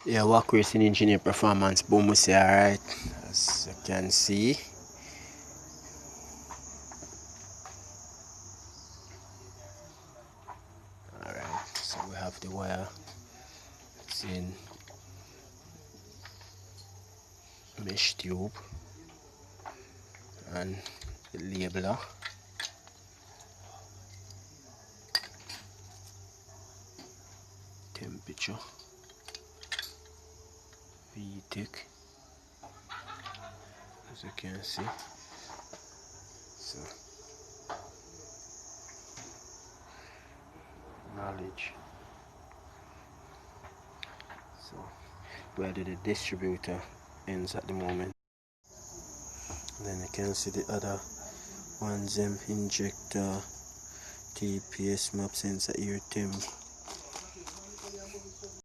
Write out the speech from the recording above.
Yeah, work racing engineer performance boom we say alright, as you can see. Alright, so we have the wire. It's in mesh tube and the labeler. Temperature. VTech, as you can see. So knowledge. So where the distributor ends at the moment. Then you can see the other ones, injector, TPS map sensor, ear temp,